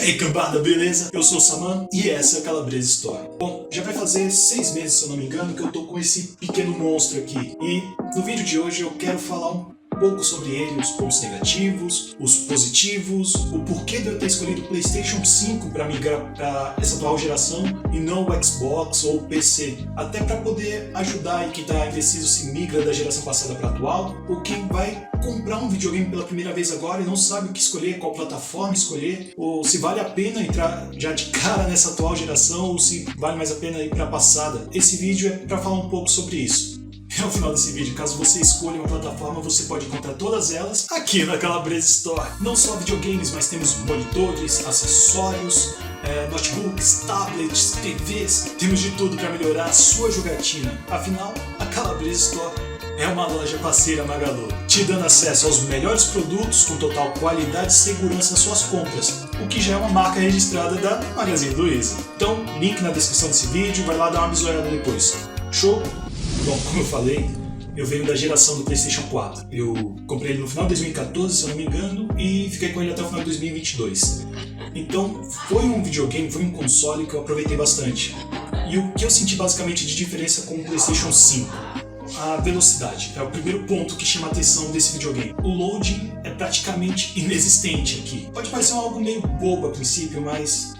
aí, cambada, beleza? Eu sou o Saman e essa é a Calabresa Story. Bom, já vai fazer 6 meses, se eu não me engano, que eu tô com esse pequeno monstro aqui. E no vídeo de hoje eu quero falar um pouco sobre ele, os pontos negativos, os positivos, o porquê de eu ter escolhido o PlayStation 5 para migrar para essa atual geração e não o Xbox ou o PC. Até para poder ajudar aí quem tá indeciso se migra da geração passada para atual, ou quem vai comprar um videogame pela primeira vez agora e não sabe o que escolher, qual plataforma escolher, ou se vale a pena entrar já de cara nessa atual geração ou se vale mais a pena ir para a passada. Esse vídeo é para falar um pouco sobre isso. E ao final desse vídeo, caso você escolha uma plataforma, você pode encontrar todas elas aqui na Calabresa Store. Não só videogames, mas temos monitores, acessórios, notebooks, tablets, TVs, temos de tudo para melhorar a sua jogatina. Afinal, a Calabresa Store é uma loja parceira Magalu, te dando acesso aos melhores produtos com total qualidade e segurança nas suas compras, o que já é uma marca registrada da Magazine Luiza. Então, link na descrição desse vídeo, vai lá dar uma bisoiada depois. Show? Bom, como eu falei, eu venho da geração do PlayStation 4. Eu comprei ele no final de 2014, se eu não me engano, e fiquei com ele até o final de 2022. Então, foi um videogame, foi um console que eu aproveitei bastante. E o que eu senti basicamente de diferença com o PlayStation 5? A velocidade é o primeiro ponto que chama a atenção desse videogame. O loading é praticamente inexistente aqui. Pode parecer algo meio bobo a princípio, mas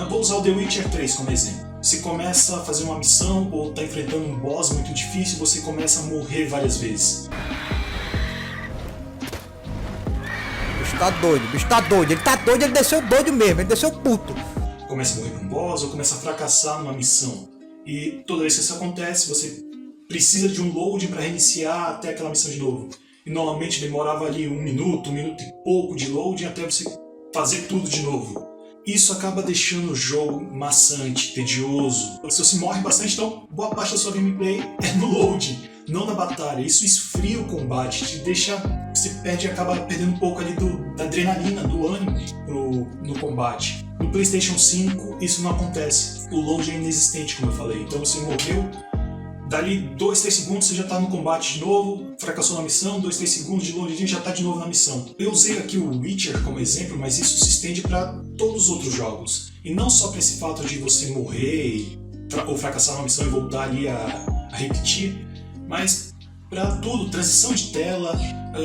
vou usar o The Witcher 3 como exemplo. Você começa a fazer uma missão ou está enfrentando um boss muito difícil, você começa a morrer várias vezes. O bicho tá doido, ele tá doido, ele desceu doido mesmo, ele desceu puto. Começa a morrer para um boss ou começa a fracassar numa missão. E toda vez que isso acontece, você precisa de um load para reiniciar até aquela missão de novo. E normalmente demorava ali um minuto e pouco de loading até você fazer tudo de novo. Isso acaba deixando o jogo maçante, tedioso. Se você morre bastante, então boa parte da sua gameplay é no loading, não na batalha. Isso esfria o combate, te deixa... Você acaba perdendo um pouco ali da adrenalina, do ânimo no combate. No PlayStation 5 isso não acontece. O loading é inexistente, como eu falei. Então você morreu, dali 2, 3 segundos você já está no combate de novo, fracassou na missão, 2, 3 segundos de loading já está de novo na missão. Eu usei aqui o Witcher como exemplo, mas isso se estende para todos os outros jogos. E não só para esse fato de você morrer ou fracassar na missão e voltar ali a repetir, mas para tudo, transição de tela,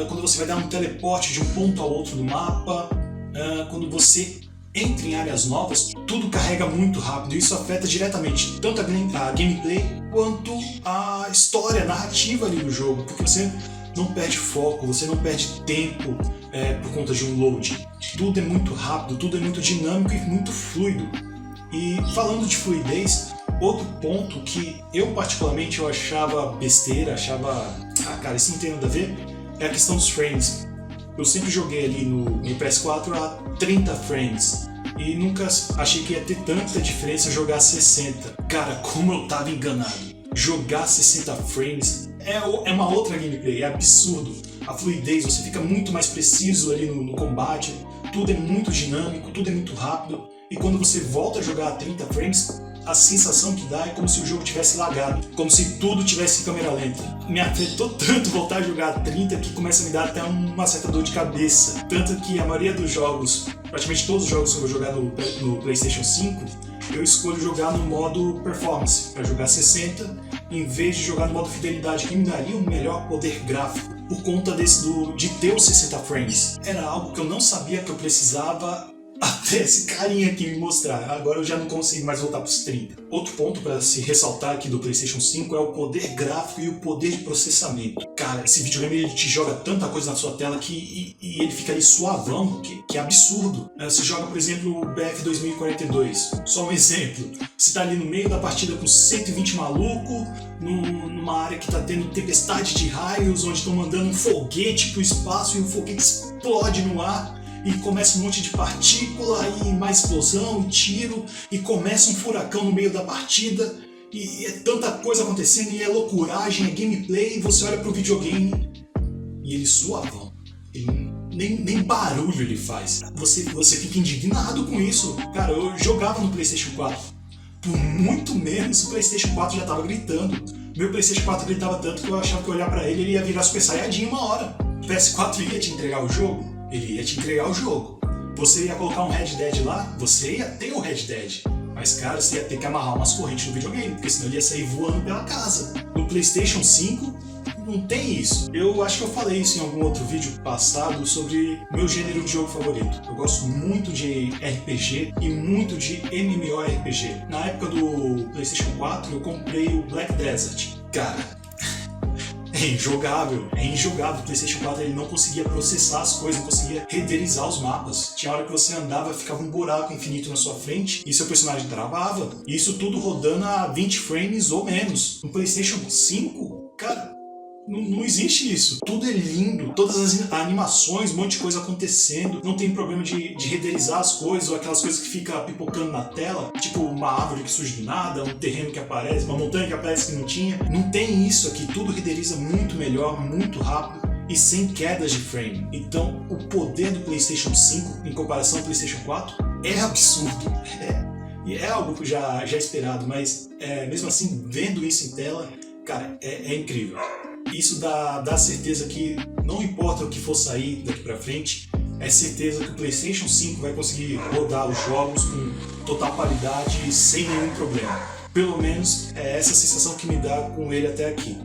quando você vai dar um teleporte de um ponto ao outro do mapa, quando você entra em áreas novas, tudo carrega muito rápido e isso afeta diretamente tanto a gameplay quanto a história, a narrativa ali do jogo, porque você não perde foco, você não perde tempo por conta de um load. Tudo é muito rápido, tudo é muito dinâmico e muito fluido. E falando de fluidez, outro ponto que eu particularmente achava besteira, cara, isso não tem nada a ver, é a questão dos frames. Eu sempre joguei ali no PS4 a 30 frames e nunca achei que ia ter tanta diferença jogar 60. Cara, como eu tava enganado. Jogar 60 frames é uma outra gameplay, é absurdo. A fluidez, você fica muito mais preciso ali no combate, tudo é muito dinâmico, tudo é muito rápido. E quando você volta a jogar a 30 frames, a sensação que dá é como se o jogo tivesse lagado, como se tudo tivesse em câmera lenta. Me afetou tanto voltar a jogar a 30 que começa a me dar até uma certa dor de cabeça. Tanto que a maioria dos jogos, praticamente todos os jogos que eu vou jogar no PlayStation 5, eu escolho jogar no modo performance, para jogar 60, em vez de jogar no modo fidelidade, que me daria um melhor poder gráfico, por conta de ter os 60 frames. Era algo que eu não sabia que eu precisava até esse carinha aqui me mostrar. Agora eu já não consigo mais voltar para os 30. Outro ponto para se ressaltar aqui do PlayStation 5 é o poder gráfico e o poder de processamento. Cara, esse videogame ele te joga tanta coisa na sua tela que ele fica ali suavão, que é absurdo. Você joga, por exemplo, o BF 2042. Só um exemplo. Você tá ali no meio da partida com 120 malucos, numa área que tá tendo tempestade de raios, onde estão mandando um foguete pro espaço e o foguete explode no ar. E começa um monte de partícula, e mais explosão, e tiro, e começa um furacão no meio da partida, e é tanta coisa acontecendo, e é loucuragem, é gameplay, e você olha pro videogame, e ele suavão, ele nem barulho ele faz. Você fica indignado com isso. Cara, eu jogava no PlayStation 4, por muito menos o PlayStation 4 já tava gritando. Meu PlayStation 4 gritava tanto que eu achava que eu olhar pra ele ia virar Super Saiyajin uma hora. O PS4 ia te entregar o jogo? Ele ia te entregar o jogo. Você ia colocar um Red Dead lá, você ia ter o Red Dead. Mas, cara, você ia ter que amarrar umas correntes no videogame, porque senão ele ia sair voando pela casa. No PlayStation 5, não tem isso. Eu acho que eu falei isso em algum outro vídeo passado sobre meu gênero de jogo favorito. Eu gosto muito de RPG e muito de MMORPG. Na época do PlayStation 4, eu comprei o Black Desert. Cara, é injogável. O PlayStation 4 ele não conseguia processar as coisas, não conseguia renderizar os mapas. Tinha hora que você andava, ficava um buraco infinito na sua frente e seu personagem travava. E isso tudo rodando a 20 frames ou menos. No PlayStation 5, cara, não existe isso. Tudo é lindo, todas as animações, um monte de coisa acontecendo. Não tem problema de renderizar as coisas ou aquelas coisas que ficam pipocando na tela, tipo uma árvore que surge do nada, um terreno que aparece, uma montanha que aparece que não tinha. Não tem isso aqui, tudo renderiza muito melhor, muito rápido e sem quedas de frame. Então o poder do PlayStation 5 em comparação ao PlayStation 4 é absurdo. E é algo já esperado, mas mesmo assim, vendo isso em tela, cara, é incrível. Isso dá certeza que não importa o que for sair daqui pra frente, é certeza que o PlayStation 5 vai conseguir rodar os jogos com total qualidade e sem nenhum problema. Pelo menos é essa sensação que me dá com ele até aqui.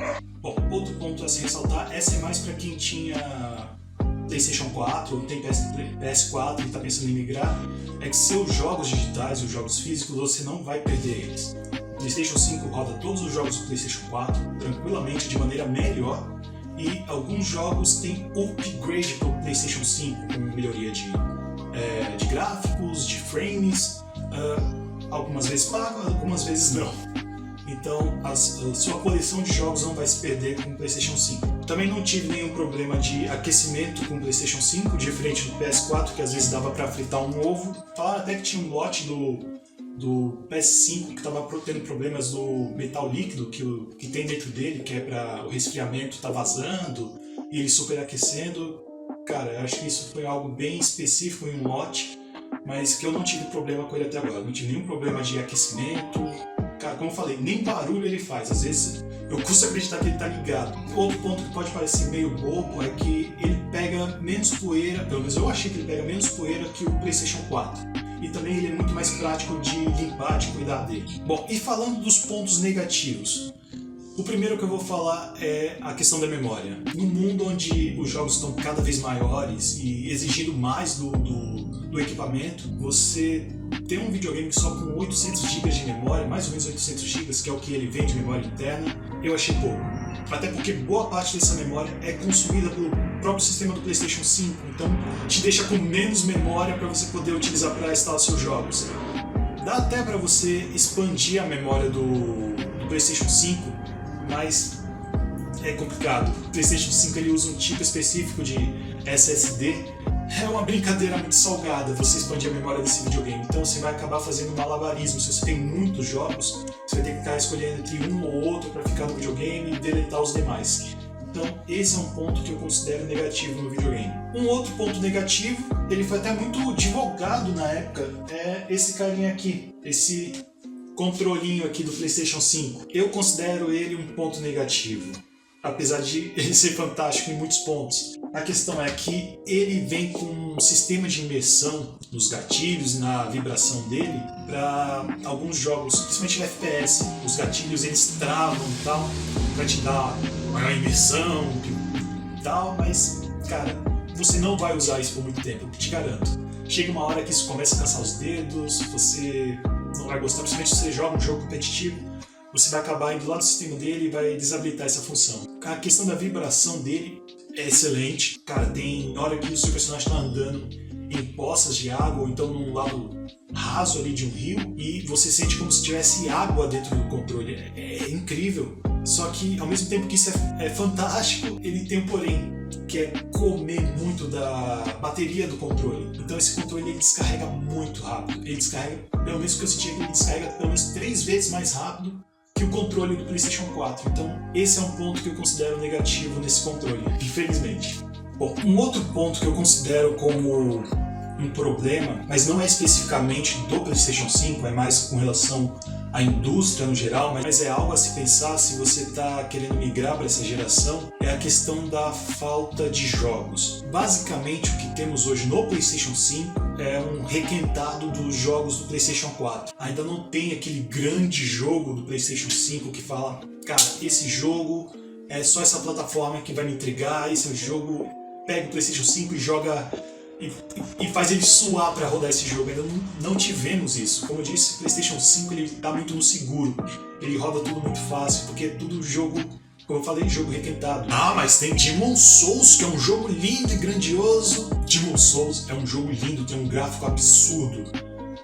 Bom, outro ponto a se ressaltar, essa é mais para quem tinha PlayStation 4 ou tem PS4 e está pensando em migrar, é que seus jogos digitais e os jogos físicos você não vai perder eles. O PlayStation 5 roda todos os jogos do PlayStation 4 tranquilamente, de maneira melhor, e alguns jogos têm upgrade para o PlayStation 5, com melhoria de gráficos, de frames, algumas vezes pago, algumas vezes não. Então a sua coleção de jogos não vai se perder com o PlayStation 5. Também não tive nenhum problema de aquecimento com o PlayStation 5, diferente do PS4, que às vezes dava para fritar um ovo. Falaram até que tinha um lote do PS5 que estava tendo problemas do metal líquido que tem dentro dele, que é para o resfriamento tá vazando e ele superaquecendo. Cara, eu acho que isso foi algo bem específico em um lote, mas que eu não tive problema com ele até agora. Não tive nenhum problema de aquecimento. Cara, como eu falei, nem barulho ele faz. Às vezes eu custo acreditar que ele tá ligado. Outro ponto que pode parecer meio bobo é que ele pega menos poeira, pelo menos eu achei que ele pega menos poeira que o PlayStation 4. E também ele é muito mais prático de limpar, de cuidar dele. Bom, e falando dos pontos negativos, o primeiro que eu vou falar é a questão da memória. No mundo onde os jogos estão cada vez maiores e exigindo mais do equipamento, você ter um videogame só com 800 GB de memória, mais ou menos 800 GB, que é o que ele vem de memória interna, eu achei pouco. Até porque boa parte dessa memória é consumida pelo próprio sistema do PlayStation 5, então te deixa com menos memória para você poder utilizar para instalar seus jogos. Dá até para você expandir a memória do PlayStation 5, mas é complicado. O PlayStation 5 ele usa um tipo específico de SSD. É uma brincadeira muito salgada você expandir a memória desse videogame, então você vai acabar fazendo um malabarismo. Se você tem muitos jogos, você vai ter que ficar escolhendo entre um ou outro para ficar no videogame e deletar os demais. Então esse é um ponto que eu considero negativo no videogame. Um outro ponto negativo, ele foi até muito divulgado na época, é esse carinha aqui, esse controlinho aqui do PlayStation 5. Eu considero ele um ponto negativo, apesar de ele ser fantástico em muitos pontos. A questão é que ele vem com um sistema de imersão nos gatilhos e na vibração dele para alguns jogos, principalmente no FPS. Os gatilhos eles travam e tal, para te dar maior imersão e tal, mas, cara, você não vai usar isso por muito tempo, eu te garanto. Chega uma hora que isso começa a cansar os dedos, você não vai gostar, principalmente se você joga um jogo competitivo, você vai acabar indo lá no sistema dele e vai desabilitar essa função. A questão da vibração dele é excelente. Cara, tem hora que o seu personagem está andando em poças de água ou então num lado raso ali de um rio e você sente como se tivesse água dentro do controle. É incrível. Só que ao mesmo tempo que isso é fantástico, ele tem um porém, que é comer muito da bateria do controle. Então esse controle ele descarrega muito rápido. Ele descarrega, pelo menos o que eu senti, ele descarrega pelo menos 3 vezes mais rápido que o controle do PlayStation 4. Então esse é um ponto que eu considero negativo nesse controle, infelizmente. Bom, um outro ponto que eu considero como um problema, mas não é especificamente do PlayStation 5, é mais com relação a indústria no geral, mas é algo a se pensar se você está querendo migrar para essa geração, é a questão da falta de jogos. Basicamente, o que temos hoje no PlayStation 5 é um requentado dos jogos do PlayStation 4. Ainda não tem aquele grande jogo do PlayStation 5 que fala, cara, esse jogo é só essa plataforma que vai me entregar, esse jogo pega o PlayStation 5 e joga e faz ele suar para rodar esse jogo. Ainda não tivemos isso. Como eu disse, o PlayStation 5 ele tá muito no seguro. Ele roda tudo muito fácil, porque é tudo jogo, como eu falei, jogo requentado. Ah, mas tem Demon's Souls, que é um jogo lindo e grandioso. Demon's Souls é um jogo lindo, tem um gráfico absurdo.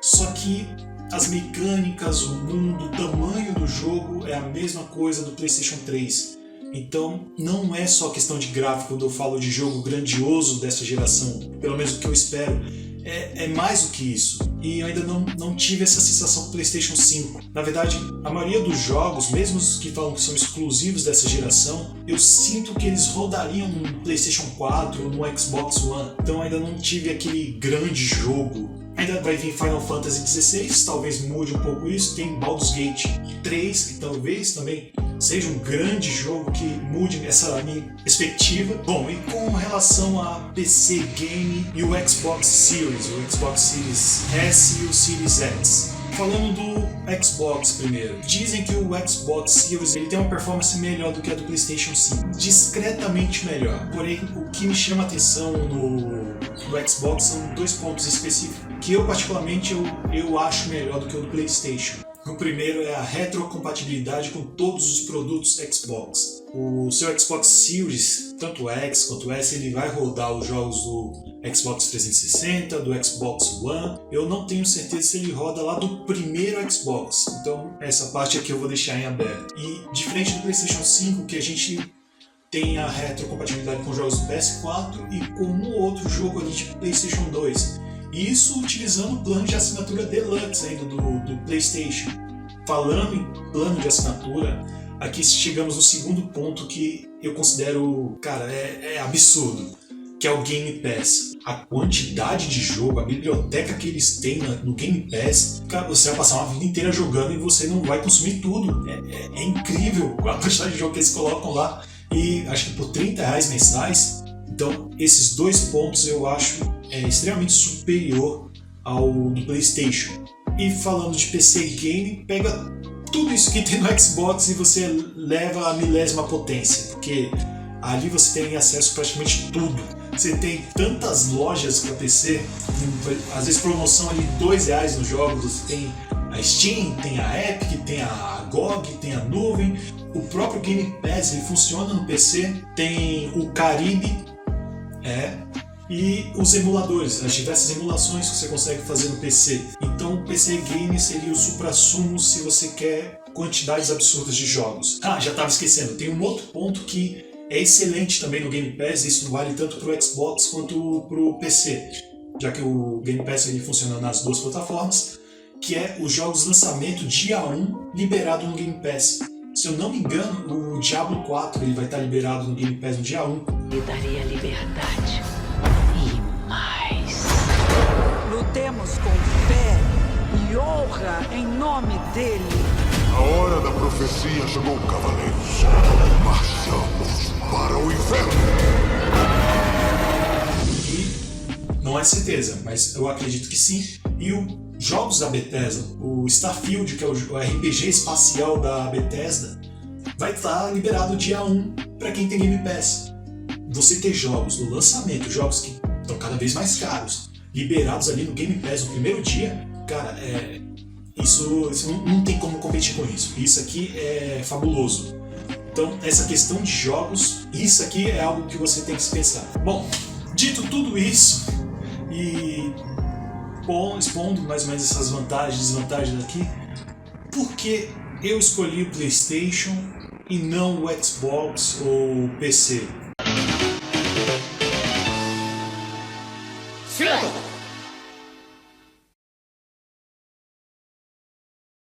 Só que as mecânicas, o mundo, o tamanho do jogo é a mesma coisa do PlayStation 3. Então, não é só questão de gráfico quando eu falo de jogo grandioso dessa geração, pelo menos o que eu espero, é mais do que isso. E eu ainda não tive essa sensação com o PlayStation 5. Na verdade, a maioria dos jogos, mesmo os que falam que são exclusivos dessa geração, eu sinto que eles rodariam no PlayStation 4 ou no Xbox One. Então, ainda não tive aquele grande jogo. Ainda vai vir Final Fantasy XVI, talvez mude um pouco isso. Tem Baldur's Gate 3, que talvez também seja um grande jogo que mude essa minha perspectiva. Bom, e com relação a PC Game e o Xbox Series, o Xbox Series S e o Series X. Falando do Xbox primeiro, dizem que o Xbox Series ele tem uma performance melhor do que a do PlayStation 5, discretamente melhor. Porém, o que me chama a atenção no Xbox são dois pontos específicos que eu particularmente eu acho melhor do que o do PlayStation. O primeiro é a retrocompatibilidade com todos os produtos Xbox. O seu Xbox Series, tanto o X quanto o S, ele vai rodar os jogos do Xbox 360, do Xbox One. Eu não tenho certeza se ele roda lá do primeiro Xbox, então essa parte aqui eu vou deixar em aberto. E diferente do PlayStation 5, que a gente tem a retrocompatibilidade com jogos do PS4 e com um outro jogo ali de PlayStation 2. Isso utilizando o plano de assinatura Deluxe ainda do PlayStation. Falando em plano de assinatura, aqui chegamos no segundo ponto que eu considero, cara, é absurdo, que é o Game Pass. A quantidade de jogo, a biblioteca que eles têm no Game Pass, cara, você vai passar uma vida inteira jogando e você não vai consumir tudo. É incrível a quantidade de jogo que eles colocam lá. E acho que por R$30 mensais. Então, esses dois pontos eu acho extremamente superior ao do PlayStation. E falando de PC Game, pega tudo isso que tem no Xbox e você leva a milésima potência, porque ali você tem acesso a praticamente tudo. Você tem tantas lojas para PC, às vezes promoção ali R$2 nos jogos, você tem a Steam, tem a Epic, tem a GOG, tem a nuvem. O próprio Game Pass ele funciona no PC, tem o Caribe, e os emuladores, as diversas emulações que você consegue fazer no PC. Então o PC Game seria o suprassumo se você quer quantidades absurdas de jogos. Ah, já estava esquecendo, tem um outro ponto que é excelente também no Game Pass, isso vale tanto para o Xbox quanto para o PC, já que o Game Pass ele funciona nas duas plataformas, que é os jogos lançamento dia 1 liberado no Game Pass. Se eu não me engano, o Diablo 4 ele vai estar liberado no Game Pass no dia 1. Lhe daria liberdade e mais. Lutemos com fé e honra em nome dele. A hora da profecia chegou, cavaleiros. Marchamos para o inferno. E não é certeza, mas eu acredito que sim. E os jogos da Bethesda, o Starfield, que é o RPG espacial da Bethesda, vai estar liberado dia 1 para quem tem Game Pass. Você ter jogos no lançamento, jogos que estão cada vez mais caros, liberados ali no Game Pass no primeiro dia, cara, isso não tem como competir com isso. Isso aqui é fabuloso. Então, essa questão de jogos, isso aqui é algo que você tem que se pensar. Bom, dito tudo isso, e expondo mais ou menos essas vantagens e desvantagens aqui, por que eu escolhi o PlayStation e não o Xbox ou o PC?